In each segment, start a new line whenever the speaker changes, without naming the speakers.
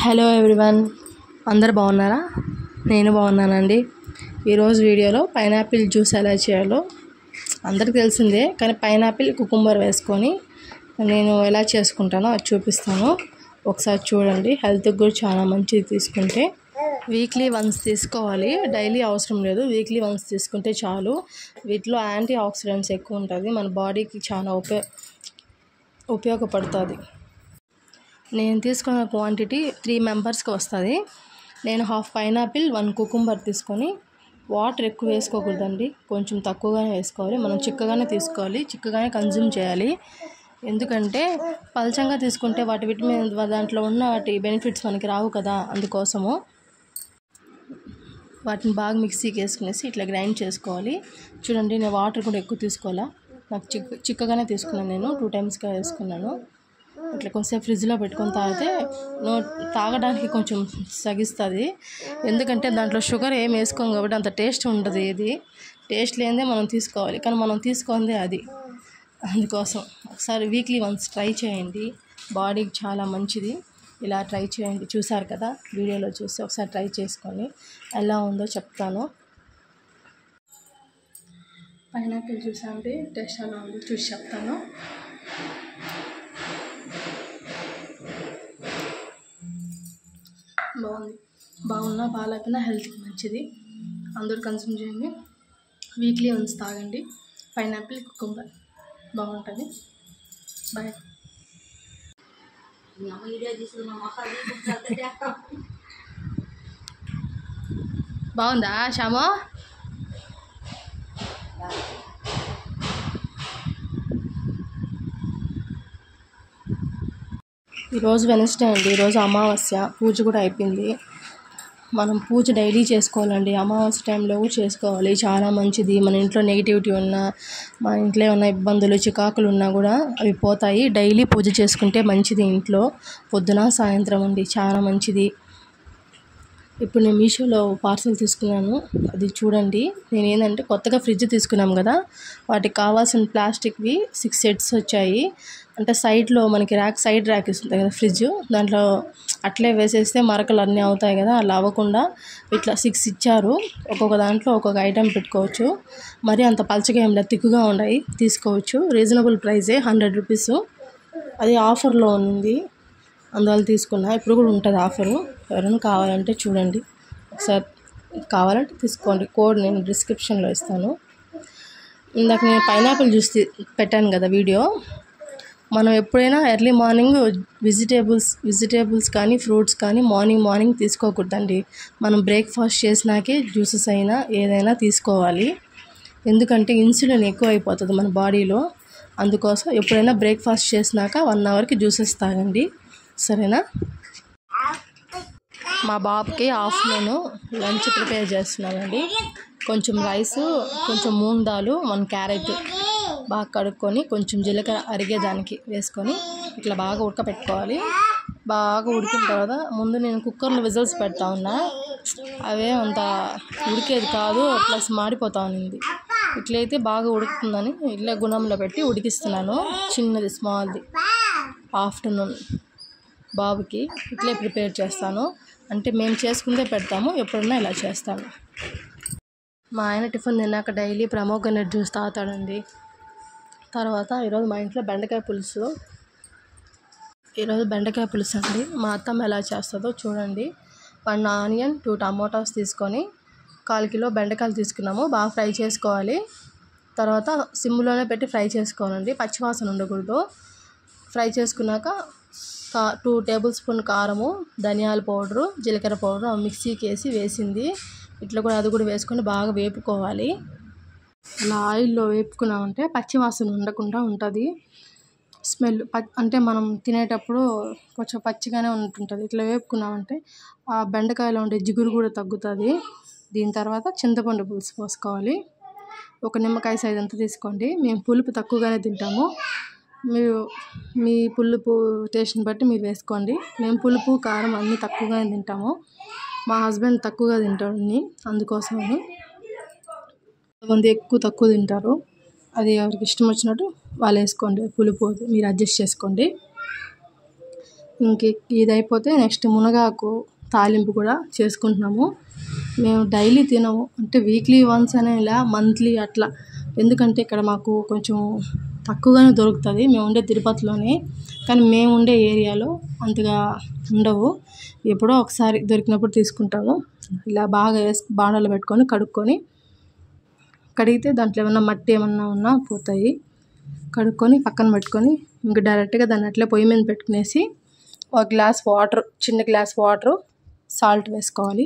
Hello everyone, అందరు బాగున్నారా? నేను బాగున్నానండి. ఈరోజు వీడియోలో పైనాపిల్ జ్యూస్ ఎలా చేయాలో అందరికీ తెలిసిందే, కానీ పైనాపిల్ కుకుంబర్ వేసుకొని నేను ఎలా చేసుకుంటానో అది చూపిస్తాను. ఒకసారి చూడండి. హెల్త్కి కూడా చాలా మంచిది. తీసుకుంటే వీక్లీ వన్స్ తీసుకోవాలి, డైలీ అవసరం లేదు. వీక్లీ వన్స్ తీసుకుంటే చాలు. వీటిలో యాంటీ ఆక్సిడెంట్స్ ఎక్కువ ఉంటుంది, మన బాడీకి చాలా ఉపయోగపడుతుంది. నేను తీసుకున్న క్వాంటిటీ 3 మెంబర్స్కి వస్తుంది. నేను హాఫ్ పైనాపిల్ 1 కుకుంబర్ తీసుకొని, వాటర్ ఎక్కువ వేసుకోకూడదండి, కొంచెం తక్కువగానే వేసుకోవాలి. మనం చిక్కగానే తీసుకోవాలి, చిక్కగానే కన్జ్యూమ్ చేయాలి. ఎందుకంటే పలచంగా తీసుకుంటే వాటి విటమిన్ దాంట్లో ఉన్న వాటి బెనిఫిట్స్ మనకి రావు కదా, అందుకోసము వాటిని బాగా మిక్సీకి వేసుకునేసి ఇట్లా గ్రైండ్ చేసుకోవాలి. చూడండి, నేను వాటర్ కూడా ఎక్కువ తీసుకోవాలా, నాకు చిక్కగానే తీసుకున్నాను. నేను 2 టైమ్స్గా వేసుకున్నాను. ఇట్లా కొంచెం ఫ్రిడ్జ్లో పెట్టుకొని తాగితే తాగడానికి కొంచెం సగిస్తుంది. ఎందుకంటే దాంట్లో షుగర్ ఏం వేసుకోం కాబట్టి అంత టేస్ట్ ఉండదు. ఏది టేస్ట్ లేనిదే మనం తీసుకోవాలి, కానీ మనం తీసుకుందే అది. అందుకోసం ఒకసారి వీక్లీ వన్స్ ట్రై చేయండి, బాడీకి చాలా మంచిది. ఇలా ట్రై చేయండి. చూసారు కదా, వీడియోలో చూసి ఒకసారి ట్రై చేసుకొని ఎలా ఉందో చెప్తాను. పైనాపిల్ చూసాండి, టేస్ట్ ఎలా ఉందో చూసి చెప్తాను. బాగున్నా బాగాలేకపోయినా హెల్త్కి మంచిది. అందరూ కన్స్యూమ్ చేయండి. వీక్లీ వన్స్ తాగండి. పైనాపిల్ కుకుంబర్ బాగుంటుంది. బాయ్. బాగుందా శ్యామో? ఈరోజు వెనస్డే అండి, ఈరోజు అమావాస్య. పూజ కూడా అయిపోయింది. మనం పూజ డైలీ చేసుకోవాలండి, అమావాస్య టైంలో కూడా చేసుకోవాలి, చాలా మంచిది. మన ఇంట్లో నెగిటివిటీ ఉన్నా, మన ఇంట్లో ఉన్న ఇబ్బందులు చికాకులు ఉన్నా కూడా అవి పోతాయి. డైలీ పూజ చేసుకుంటే మంచిది. ఇంట్లో పొద్దున సాయంత్రం అండి, చాలా మంచిది. ఇప్పుడు నేను మీషోలో పార్సల్ తీసుకున్నాను, అది చూడండి. నేను ఏంటంటే కొత్తగా ఫ్రిడ్జ్ తీసుకున్నాం కదా, వాటికి కావాల్సిన ప్లాస్టిక్వి 6 సెట్స్ వచ్చాయి. అంటే సైడ్లో మనకి సైడ్ ర్యాక్ ఇస్తుంది కదా ఫ్రిడ్జ్, దాంట్లో అట్లే వేసేస్తే మరకలు అన్నీ అవుతాయి కదా, అలా అవ్వకుండా ఇట్లా 6 ఇచ్చారు. ఒక్కొక్క దాంట్లో ఒక్కొక్క ఐటెం పెట్టుకోవచ్చు. మరి అంత పలచగా ఏం లేదు, తిక్కుగా ఉన్నాయి, తీసుకోవచ్చు. రీజనబుల్ ప్రైజే, 100 రూపీస్. అది ఆఫర్లో ఉంది, అందువల్ల తీసుకున్నా. ఇప్పుడు కూడా ఉంటుంది ఆఫరు. ఎవరైనా కావాలంటే చూడండి, ఒకసారి కావాలంటే తీసుకోండి. కోడ్ నేను డిస్క్రిప్షన్లో ఇస్తాను. ఇందాక నేను పైనాపిల్ జ్యూస్ పెట్టాను కదా వీడియో. మనం ఎప్పుడైనా ఎర్లీ మార్నింగ్ వెజిటేబుల్స్ కానీ ఫ్రూట్స్ కానీ మార్నింగ్ తీసుకోకూడదండి. మనం బ్రేక్ఫాస్ట్ చేసినాకే జ్యూసెస్ అయినా ఏదైనా తీసుకోవాలి. ఎందుకంటే ఇన్సులిన్ ఎక్కువ అయిపోతుంది మన బాడీలో. అందుకోసం ఎప్పుడైనా బ్రేక్ఫాస్ట్ చేసినాక 1 అవర్కి జ్యూసెస్ తాగండి, సరేనా? మా బాబుకి ఆఫ్టర్నూన్ లంచ్ ప్రిపేర్ చేస్తున్నానండి. కొంచెం రైసు, కొంచెం మూంగ్ దాలు, 1 క్యారెట్ బాగా కడుక్కొని కొంచెం జీలకర్ర అరిగేదానికి వేసుకొని ఇట్లా బాగా ఉడకపెట్టుకోవాలి. బాగా ఉడికిన తర్వాత ముందు నేను కుక్కర్లో విజిల్స్ పెడతా ఉన్నా, అవే అంత ఉడికేది కాదు, ప్లస్ మాడిపోతా ఉంది. ఇట్లయితే బాగా ఉడుకుతుందని ఇట్లా గుణంలో పెట్టి ఉడికిస్తున్నాను. చిన్నది స్మాల్ది ఆఫ్టర్నూన్ బాబుకి ఇట్లే ప్రిపేర్ చేస్తాను. అంటే మేము చేసుకుందే పెడతాము, ఎప్పుడన్నా ఇలా చేస్తాను. మా ఆయన టిఫిన్ తిన్నాక డైలీ ప్రమోగనేట్ జ్యూస్ తాగుతాడండి. తర్వాత ఈరోజు మా ఇంట్లో బెండకాయ పులుసు అండి. మా అత్తమ్మ ఎలా చేస్తుందో చూడండి. 1 ఆనియన్, 2 టమోటాస్ తీసుకొని 1/4 కిలో బెండకాయలు తీసుకున్నాము. బాగా ఫ్రై చేసుకోవాలి. తర్వాత సిమ్లోనే పెట్టి ఫ్రై చేసుకోవాలండి, పచ్చివాసన ఉండకూడదు. ఫ్రై చేసుకున్నాక 2 టేబుల్ స్పూన్ కారము, ధనియాల పౌడరు, జీలకర్ర పౌడరు మిక్సీకి వేసింది. ఇట్లా కూడా అది కూడా వేసుకొని బాగా వేపుకోవాలి. అలా ఆయిల్లో వేపుకున్నామంటే పచ్చివాసన ఉండకుండా ఉంటుంది. స్మెల్ అంటే మనం తినేటప్పుడు కొంచెం పచ్చిగానే ఉంటుంటుంది. ఇట్లా వేపుకున్నామంటే ఆ బెండకాయలో ఉండే జిగురు కూడా తగ్గుతుంది. దీని తర్వాత చింతపండు పులుసు పోసుకోవాలి. 1 నిమ్మకాయ సైజ్ అంతా తీసుకోండి. మేము పులుపు తక్కువగానే తింటాము, మీరు మీ పులుపు టేస్ట్ని బట్టి మీరు వేసుకోండి. మేము పులుపు కారం అన్నీ తక్కువగానే తింటాము. మా హస్బెండ్ తక్కువగా తింటాడు అన్నీ, అందుకోసమని. కొంతమంది తక్కువ తింటారు, అది ఎవరికి ఇష్టం వచ్చినట్టు వాళ్ళు వేసుకోండి. పులుపు మీరు అడ్జస్ట్ చేసుకోండి. ఇంక ఇది అయిపోతే నెక్స్ట్ మునగాకు తాలింపు కూడా చేసుకుంటున్నాము. మేము డైలీ తినము, అంటే వీక్లీ వన్స్ అనే ఇలా మంత్లీ అట్లా. ఎందుకంటే ఇక్కడ మాకు కొంచెం తక్కువగానే దొరుకుతుంది. మేము ఉండే తిరుపతిలోనే, కానీ మేము ఉండే ఏరియాలో అంతగా ఉండవు. ఎప్పుడో ఒకసారి దొరికినప్పుడు తీసుకుంటాము. ఇలా బాగా బాణాలు పెట్టుకొని కడిగితే దాంట్లో ఏమన్నా మట్టి ఏమన్నా ఉన్నా పోతాయి. కడుక్కొని పక్కన పెట్టుకొని ఇంక డైరెక్ట్గా దాన్ని అట్లే పొయ్యి మీద పెట్టుకునేసి ఒక గ్లాస్ వాటర్, చిన్న గ్లాస్ వాటర్, సాల్ట్ వేసుకోవాలి.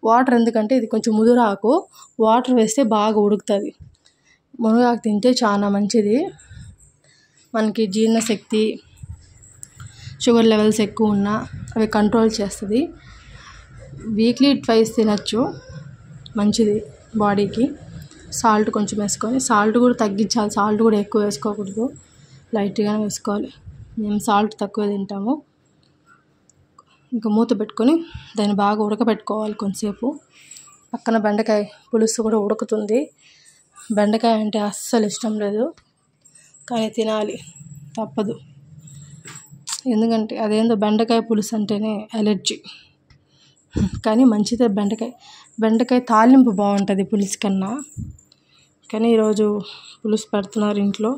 వాటర్ ఎందుకంటే ఇది కొంచెం ముదురాకు, వాటర్ వేస్తే బాగా ఉడుకుతుంది. మునగాకు తింటే చాలా మంచిది. మనకి జీర్ణశక్తి, షుగర్ లెవెల్స్ ఎక్కువ ఉన్నా అవి కంట్రోల్ చేస్తుంది. వీక్లీ 2 తినచ్చు, మంచిది బాడీకి. సాల్ట్ కొంచెం వేసుకొని, సాల్ట్ కూడా తగ్గించాలి, సాల్ట్ కూడా ఎక్కువ వేసుకోకూడదు, లైట్గానే వేసుకోవాలి. మేము సాల్ట్ తక్కువ తింటాము. ఇంకా మూత పెట్టుకొని దాన్ని బాగా ఉడకబెట్టుకోవాలి కొంతసేపు. పక్కన బెండకాయ పులుసు కూడా ఉడుకుతుంది. బెండకాయ అంటే అస్సలు ఇష్టం లేదు, కానీ తినాలి, తప్పదు. ఎందుకంటే అదేందో బెండకాయ పులుసు అంటేనే అలర్జీ, కానీ మంచిదే బెండకాయ తాలింపు బాగుంటుంది పులుసు కన్నా. కానీ ఈరోజు పులుసు పెడుతున్నారు ఇంట్లో.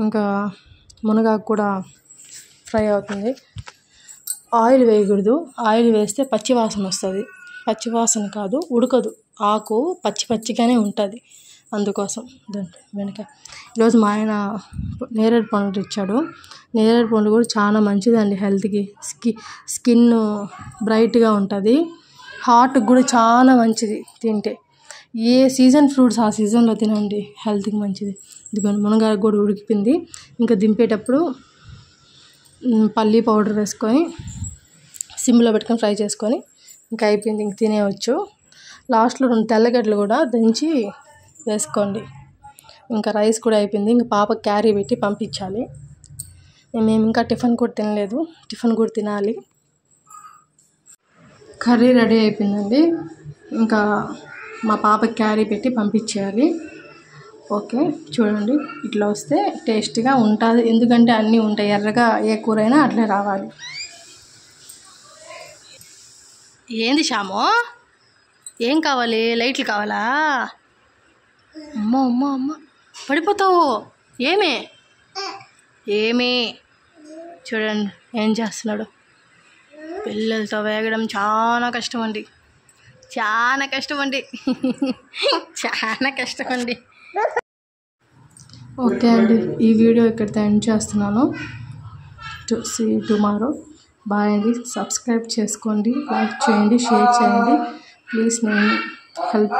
ఇంకా మునగాకు కూడా ఫ్రై అవుతుంది. ఆయిల్ వేయకూడదు, ఆయిల్ వేస్తే పచ్చివాసన వస్తుంది. పచ్చివాసన కాదు, ఉడకదు, ఆకు పచ్చిగానే ఉంటుంది. అందుకోసం బెండకాయ. ఈరోజు మా ఆయన నేరేడు పండు ఇచ్చాడు. నేరేడు పండు కూడా చాలా మంచిదండి హెల్త్కి. స్కిన్ బ్రైట్గా ఉంటుంది. హార్ట్కి కూడా చాలా మంచిది తింటే. ఏ సీజన్ ఫ్రూట్స్ ఆ సీజన్లో తినండి, హెల్త్కి మంచిది. ఇదిగోండి మునగాకు కూడా ఉడికిపోయింది. ఇంకా దింపేటప్పుడు పల్లీ పౌడర్ వేసుకొని సిమ్లో పెట్టుకొని ఫ్రై చేసుకొని ఇంకా అయిపోయింది, ఇంక తినేయచ్చు. లాస్ట్లో 2 తెల్లగడ్డలు కూడా దంచి వేసుకోండి. ఇంకా రైస్ కూడా అయిపోయింది. ఇంకా పాపకి క్యారీ పెట్టి పంపించాలి. మేము ఇంకా టిఫిన్ కూడా తినలేదు, టిఫిన్ కూడా తినాలి. కర్రీ రెడీ అయిపోయిందండి. ఇంకా మా పాపకి క్యారీ పెట్టి పంపించేయాలి. ఓకే, చూడండి ఇట్లా వస్తే టేస్టీగా ఉంటుంది. ఎందుకంటే అన్నీ ఉంటాయి, ఎర్రగా ఏ కూర అయినా అట్లే రావాలి. ఏంది శ్యాము, ఏం కావాలి? లైట్లు కావాలా? అమ్మ పడిపోతావు. ఏమి చూడండి ఏం చేస్తున్నాడు. పిల్లలతో వేగడం చాలా కష్టం అండి, చాలా కష్టం అండి. ఓకే అండి, ఈ వీడియో ఇక్కడితో ఎండ్ చేస్తున్నాను. See you tomorrow. బాయ్ అండి. సబ్స్క్రైబ్ చేసుకోండి, లైక్ చేయండి, షేర్ చేయండి ప్లీజ్. నేను హెల్ప్